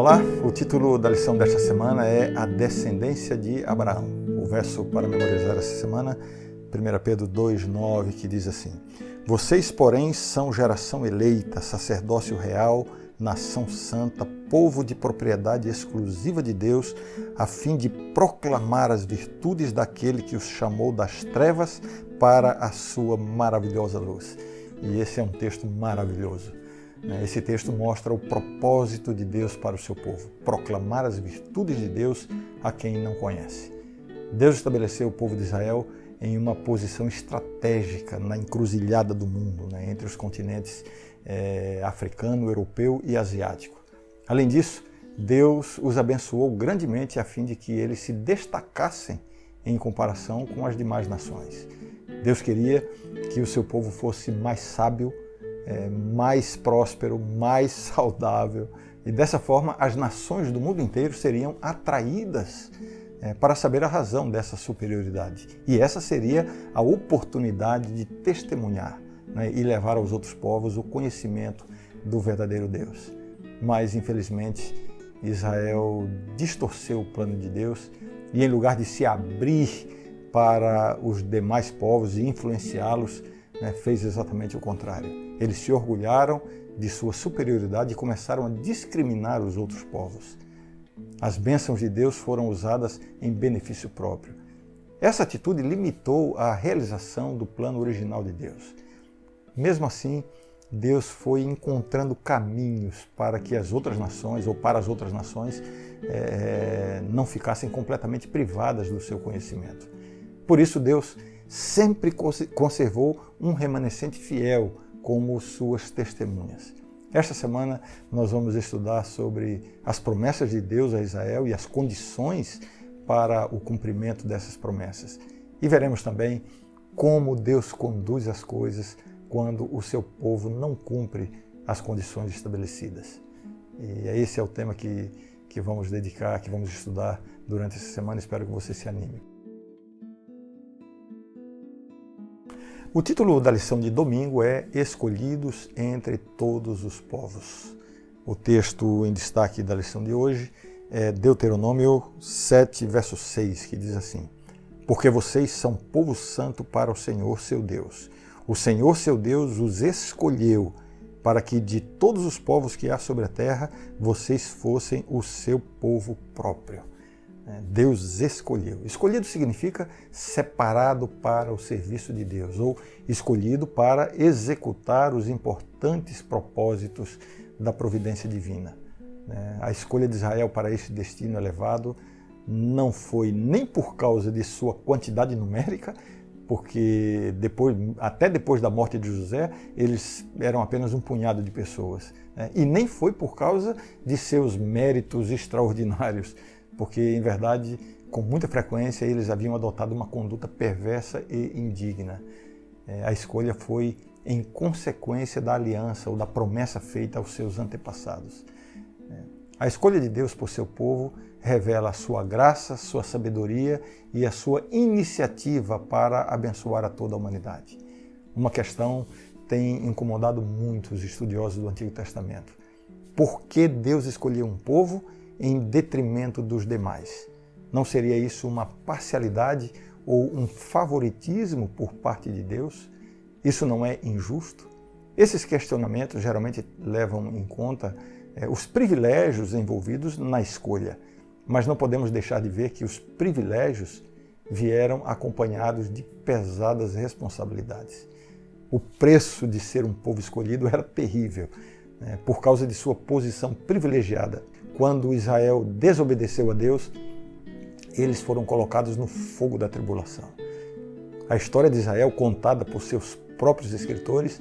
Olá, o título da lição desta semana é A Descendência de Abraão. O verso para memorizar essa semana, 1 Pedro 2,9, que diz assim: Vocês, porém, são geração eleita, sacerdócio real, nação santa, povo de propriedade exclusiva de Deus, a fim de proclamar as virtudes daquele que os chamou das trevas para a sua maravilhosa luz. E esse é um texto maravilhoso. Esse texto mostra o propósito de Deus para o seu povo, proclamar as virtudes de Deus a quem não conhece. Deus estabeleceu o povo de Israel em uma posição estratégica na encruzilhada do mundo, entre os continentes africano, europeu e asiático. Além disso, Deus os abençoou grandemente a fim de que eles se destacassem em comparação com as demais nações. Deus queria que o seu povo fosse mais sábio, mais próspero, mais saudável, e dessa forma as nações do mundo inteiro seriam atraídas para saber a razão dessa superioridade. E essa seria a oportunidade de testemunhar e levar aos outros povos o conhecimento do verdadeiro Deus. Mas, infelizmente, Israel distorceu o plano de Deus e, em lugar de se abrir para os demais povos e influenciá-los, fez exatamente o contrário. Eles se orgulharam de sua superioridade e começaram a discriminar os outros povos. As bênçãos de Deus foram usadas em benefício próprio. Essa atitude limitou a realização do plano original de Deus. Mesmo assim, Deus foi encontrando caminhos para que as outras nações, ou para as outras nações, não ficassem completamente privadas do seu conhecimento. Por isso, Deus sempre conservou um remanescente fiel como suas testemunhas. Esta semana nós vamos estudar sobre as promessas de Deus a Israel e as condições para o cumprimento dessas promessas. E veremos também como Deus conduz as coisas quando o seu povo não cumpre as condições estabelecidas. E esse é o tema que vamos dedicar, que vamos estudar durante essa semana. Espero que você se anime. O título da lição de domingo é Escolhidos entre todos os povos. O texto em destaque da lição de hoje é Deuteronômio 7, verso 6, que diz assim: Porque vocês são povo santo para o Senhor seu Deus. O Senhor seu Deus os escolheu para que de todos os povos que há sobre a terra, vocês fossem o seu povo próprio. Deus escolheu. Escolhido significa separado para o serviço de Deus, ou escolhido para executar os importantes propósitos da providência divina. A escolha de Israel para esse destino elevado não foi nem por causa de sua quantidade numérica, porque até depois da morte de José, eles eram apenas um punhado de pessoas. E nem foi por causa de seus méritos extraordinários, porque, em verdade, com muita frequência, eles haviam adotado uma conduta perversa e indigna. A escolha foi em consequência da aliança ou da promessa feita aos seus antepassados. A escolha de Deus por seu povo revela a sua graça, sua sabedoria e a sua iniciativa para abençoar a toda a humanidade. Uma questão tem incomodado muitos estudiosos do Antigo Testamento. Por que Deus escolheu um povo em detrimento dos demais? Não seria isso uma parcialidade ou um favoritismo por parte de Deus? Isso não é injusto? Esses questionamentos geralmente levam em conta os privilégios envolvidos na escolha, mas não podemos deixar de ver que os privilégios vieram acompanhados de pesadas responsabilidades. O preço de ser um povo escolhido era terrível, por causa de sua posição privilegiada. Quando Israel desobedeceu a Deus, eles foram colocados no fogo da tribulação. A história de Israel, contada por seus próprios escritores,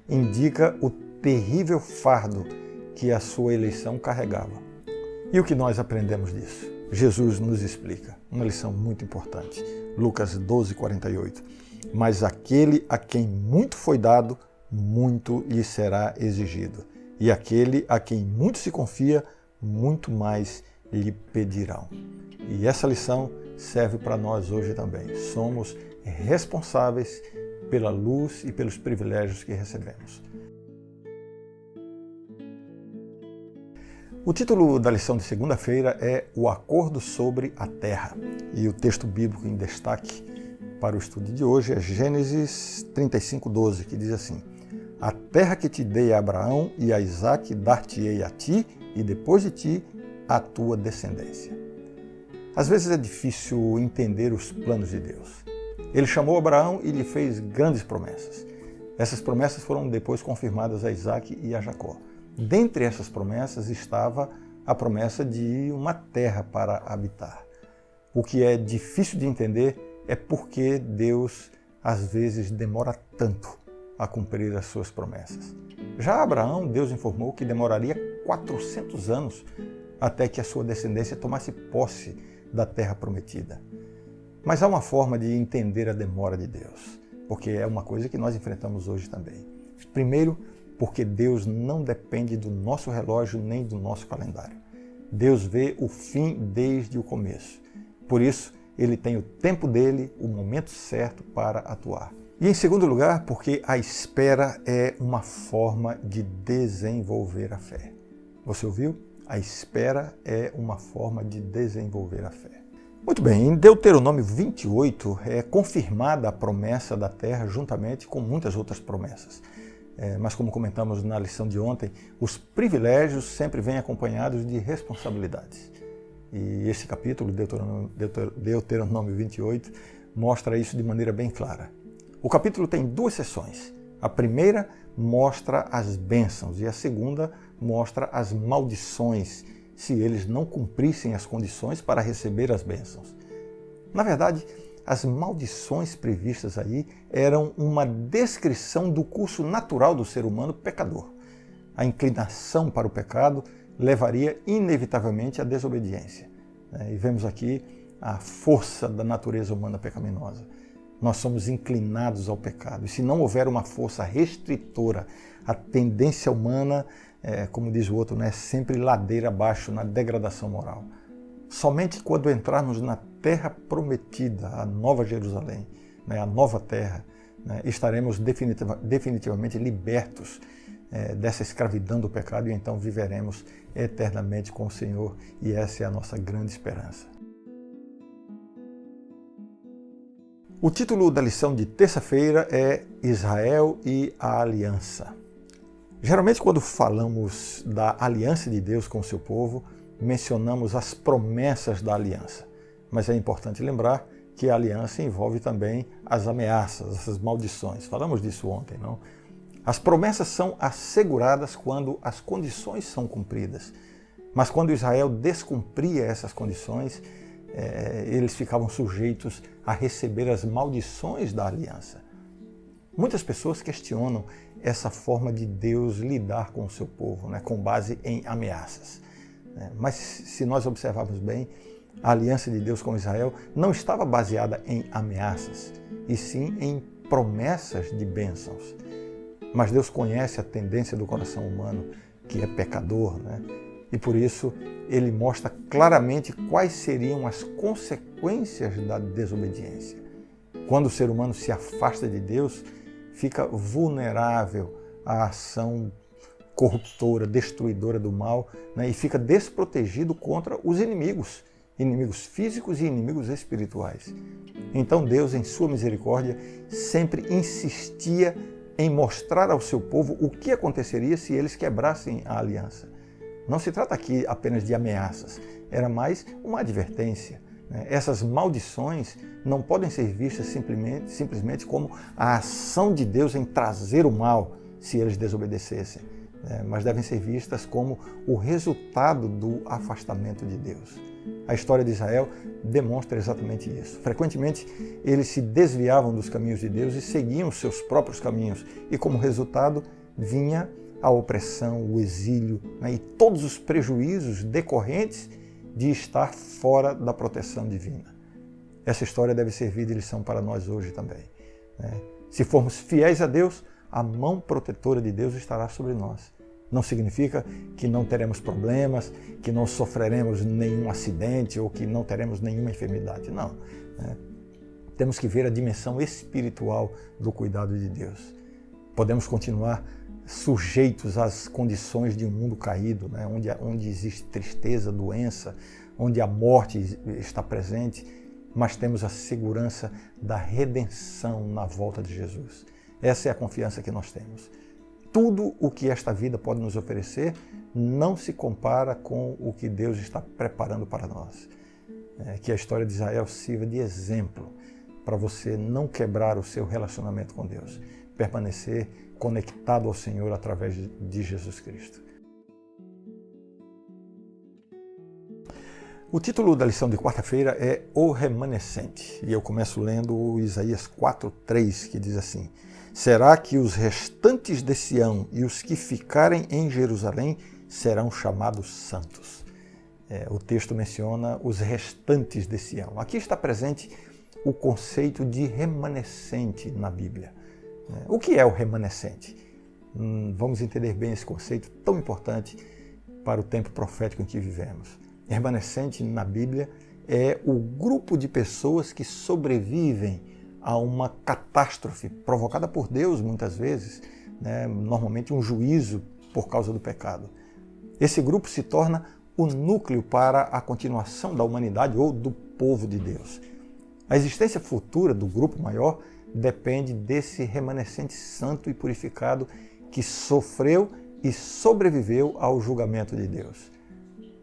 indica o terrível fardo que a sua eleição carregava. E o que nós aprendemos disso? Jesus nos explica uma lição muito importante. Lucas 12, 48. Mas aquele a quem muito foi dado, muito lhe será exigido. E aquele a quem muito se confia, muito mais lhe pedirão. E essa lição serve para nós hoje também. Somos responsáveis pela luz e pelos privilégios que recebemos. O título da lição de segunda-feira é O Acordo sobre a Terra. E o texto bíblico em destaque para o estudo de hoje é Gênesis 35:12, que diz assim: A terra que te dei a Abraão e a Isaque dar-te-ei a ti e depois de ti a tua descendência. Às vezes é difícil entender os planos de Deus. Ele chamou Abraão e lhe fez grandes promessas. Essas promessas foram depois confirmadas a Isaque e a Jacó. Dentre essas promessas estava a promessa de uma terra para habitar. O que é difícil de entender é porque Deus às vezes demora tanto a cumprir as suas promessas. Já a Abraão, Deus informou que demoraria 400 anos até que a sua descendência tomasse posse da terra prometida. Mas há uma forma de entender a demora de Deus, porque é uma coisa que nós enfrentamos hoje também. Primeiro, porque Deus não depende do nosso relógio nem do nosso calendário. Deus vê o fim desde o começo. Por isso, Ele tem o tempo dele, o momento certo para atuar. E em segundo lugar, porque a espera é uma forma de desenvolver a fé. Você ouviu? A espera é uma forma de desenvolver a fé. Muito bem, em Deuteronômio 28 é confirmada a promessa da terra juntamente com muitas outras promessas. Mas como comentamos na lição de ontem, os privilégios sempre vêm acompanhados de responsabilidades. E esse capítulo, Deuteronômio 28, mostra isso de maneira bem clara. O capítulo tem duas seções. A primeira mostra as bênçãos e a segunda mostra as maldições, se eles não cumprissem as condições para receber as bênçãos. Na verdade, as maldições previstas aí eram uma descrição do curso natural do ser humano pecador. A inclinação para o pecado levaria inevitavelmente à desobediência. E vemos aqui a força da natureza humana pecaminosa. Nós somos inclinados ao pecado. E se não houver uma força restritora, a tendência humana, como diz o outro, é sempre ladeira abaixo na degradação moral. Somente quando entrarmos na terra prometida, a Nova Jerusalém, a nova terra, estaremos definitivamente libertos dessa escravidão do pecado e então viveremos eternamente com o Senhor, e essa é a nossa grande esperança. O título da lição de terça-feira é Israel e a Aliança. Geralmente, quando falamos da aliança de Deus com o seu povo, mencionamos as promessas da aliança. Mas é importante lembrar que a aliança envolve também as ameaças, as maldições. Falamos disso ontem, não? As promessas são asseguradas quando as condições são cumpridas. Mas quando Israel descumpria essas condições, eles ficavam sujeitos a receber as maldições da aliança. Muitas pessoas questionam essa forma de Deus lidar com o seu povo, com base em ameaças. Mas se nós observarmos bem, a aliança de Deus com Israel não estava baseada em ameaças, e sim em promessas de bênçãos. Mas Deus conhece a tendência do coração humano, que é pecador, e por isso Ele mostra claramente quais seriam as consequências da desobediência. Quando o ser humano se afasta de Deus, fica vulnerável à ação corruptora, destruidora do mal, e fica desprotegido contra os inimigos físicos e inimigos espirituais. Então Deus, em sua misericórdia, sempre insistia em mostrar ao seu povo o que aconteceria se eles quebrassem a aliança. Não se trata aqui apenas de ameaças, era mais uma advertência. Essas maldições não podem ser vistas simplesmente como a ação de Deus em trazer o mal se eles desobedecessem, mas devem ser vistas como o resultado do afastamento de Deus. A história de Israel demonstra exatamente isso. Frequentemente, eles se desviavam dos caminhos de Deus e seguiam os seus próprios caminhos, e como resultado vinha a opressão, o exílio, e todos os prejuízos decorrentes de estar fora da proteção divina. Essa história deve servir de lição para nós hoje também. Se formos fiéis a Deus, a mão protetora de Deus estará sobre nós. Não significa que não teremos problemas, que não sofreremos nenhum acidente ou que não teremos nenhuma enfermidade. Não. Temos que ver a dimensão espiritual do cuidado de Deus. Podemos continuar sujeitos às condições de um mundo caído, né? onde existe tristeza, doença, onde a morte está presente, mas temos a segurança da redenção na volta de Jesus. Essa é a confiança que nós temos. Tudo o que esta vida pode nos oferecer não se compara com o que Deus está preparando para nós. Que a história de Israel sirva de exemplo para você não quebrar o seu relacionamento com Deus, permanecer conectado ao Senhor através de Jesus Cristo. O título da lição de quarta-feira é O Remanescente, e eu começo lendo Isaías 4:3, que diz assim: será que os restantes de Sião e os que ficarem em Jerusalém serão chamados santos? O texto menciona os restantes de Sião. Aqui está presente o conceito de remanescente na Bíblia. O que é o remanescente? Vamos entender bem esse conceito tão importante para o tempo profético em que vivemos. Remanescente na Bíblia é o grupo de pessoas que sobrevivem a uma catástrofe provocada por Deus muitas vezes, né? Normalmente um juízo por causa do pecado. Esse grupo se torna o núcleo para a continuação da humanidade ou do povo de Deus. A existência futura do grupo maior depende desse remanescente santo e purificado que sofreu e sobreviveu ao julgamento de Deus.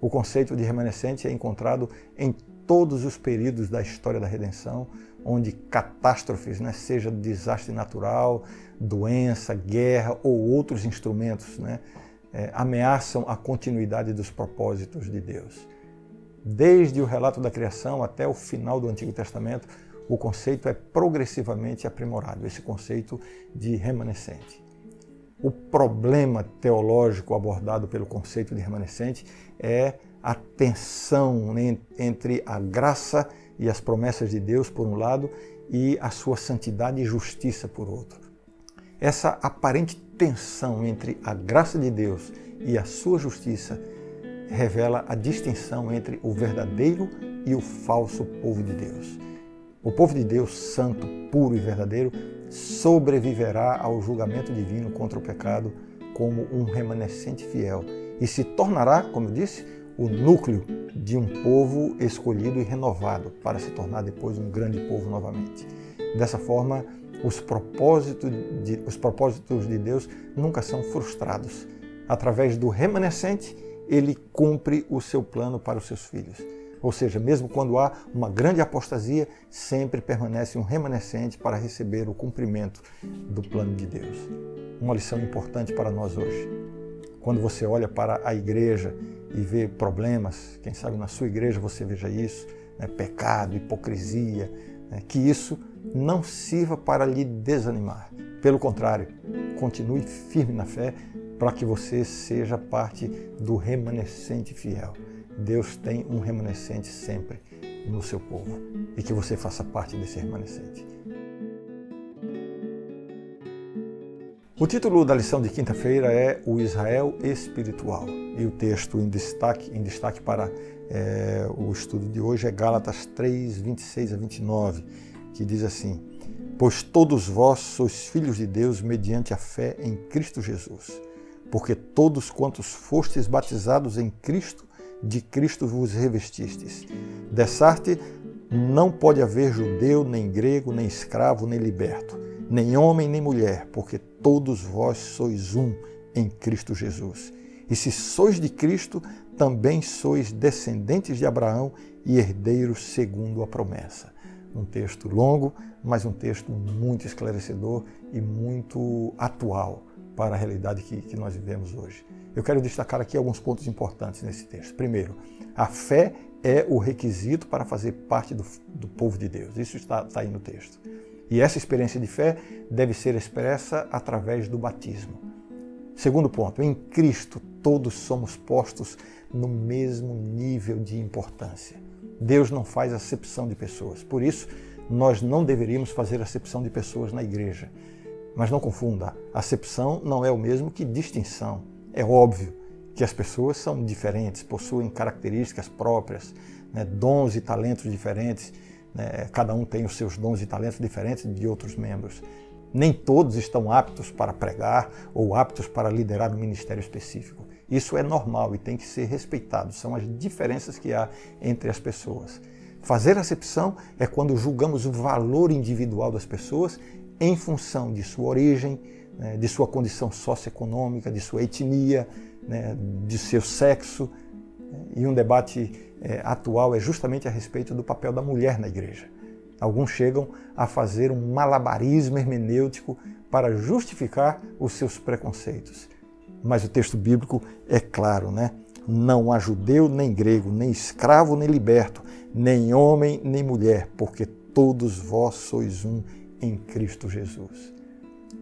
O conceito de remanescente é encontrado em todos os períodos da história da redenção, onde catástrofes, seja desastre natural, doença, guerra ou outros instrumentos, ameaçam a continuidade dos propósitos de Deus. Desde o relato da criação até o final do Antigo Testamento, o conceito é progressivamente aprimorado, esse conceito de remanescente. O problema teológico abordado pelo conceito de remanescente é a tensão entre a graça e as promessas de Deus, por um lado, e a sua santidade e justiça, por outro. Essa aparente tensão entre a graça de Deus e a sua justiça revela a distinção entre o verdadeiro e o falso povo de Deus. O povo de Deus, santo, puro e verdadeiro, sobreviverá ao julgamento divino contra o pecado como um remanescente fiel e se tornará, como eu disse, o núcleo de um povo escolhido e renovado para se tornar depois um grande povo novamente. Dessa forma, os propósitos de Deus nunca são frustrados. Através do remanescente, ele cumpre o seu plano para os seus filhos. Ou seja, mesmo quando há uma grande apostasia, sempre permanece um remanescente para receber o cumprimento do plano de Deus. Uma lição importante para nós hoje. Quando você olha para a igreja e vê problemas, quem sabe na sua igreja você veja isso, pecado, hipocrisia, que isso não sirva para lhe desanimar. Pelo contrário, continue firme na fé para que você seja parte do remanescente fiel. Deus tem um remanescente sempre no seu povo e que você faça parte desse remanescente. O título da lição de quinta-feira é O Israel Espiritual e o texto em destaque para o estudo de hoje é Gálatas 3, 26 a 29, que diz assim: pois todos vós sois filhos de Deus mediante a fé em Cristo Jesus, porque todos quantos fostes batizados em Cristo, de Cristo vos revestistes. Dessarte não pode haver judeu, nem grego, nem escravo, nem liberto, nem homem, nem mulher, porque todos vós sois um em Cristo Jesus. E se sois de Cristo, também sois descendentes de Abraão e herdeiros segundo a promessa. Um texto longo, mas um texto muito esclarecedor e muito atual para a realidade que nós vivemos hoje. Eu quero destacar aqui alguns pontos importantes nesse texto. Primeiro, a fé é o requisito para fazer parte do povo de Deus. Isso está aí no texto. E essa experiência de fé deve ser expressa através do batismo. Segundo ponto, em Cristo todos somos postos no mesmo nível de importância. Deus não faz acepção de pessoas. Por isso, nós não deveríamos fazer acepção de pessoas na igreja. Mas não confunda, acepção não é o mesmo que distinção. É óbvio que as pessoas são diferentes, possuem características próprias, dons e talentos diferentes, cada um tem os seus dons e talentos diferentes de outros membros. Nem todos estão aptos para pregar ou aptos para liderar um ministério específico. Isso é normal e tem que ser respeitado. São as diferenças que há entre as pessoas. Fazer acepção é quando julgamos o valor individual das pessoas em função de sua origem, de sua condição socioeconômica, de sua etnia, de seu sexo. E um debate atual é justamente a respeito do papel da mulher na igreja. Alguns chegam a fazer um malabarismo hermenêutico para justificar os seus preconceitos. Mas o texto bíblico é claro, Não há judeu, nem grego, nem escravo, nem liberto, nem homem, nem mulher, porque todos vós sois um em Cristo Jesus.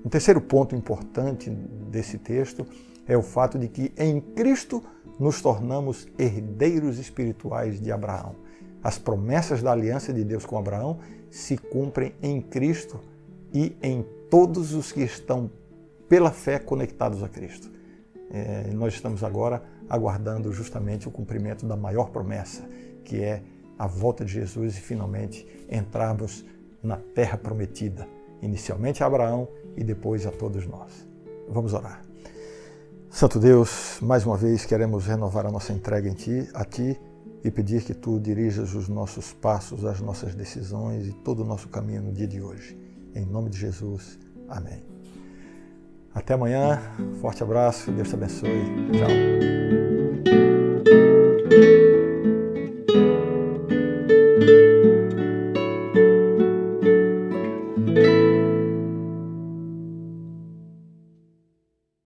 Um terceiro ponto importante desse texto é o fato de que em Cristo nos tornamos herdeiros espirituais de Abraão. As promessas da aliança de Deus com Abraão se cumprem em Cristo e em todos os que estão pela fé conectados a Cristo. Nós estamos agora aguardando justamente o cumprimento da maior promessa, que é a volta de Jesus e finalmente entrarmos na terra prometida, inicialmente a Abraão e depois a todos nós. Vamos orar. Santo Deus, mais uma vez queremos renovar a nossa entrega a Ti e pedir que Tu dirijas os nossos passos, as nossas decisões e todo o nosso caminho no dia de hoje. Em nome de Jesus. Amém. Até amanhã. Forte abraço. Deus te abençoe. Tchau.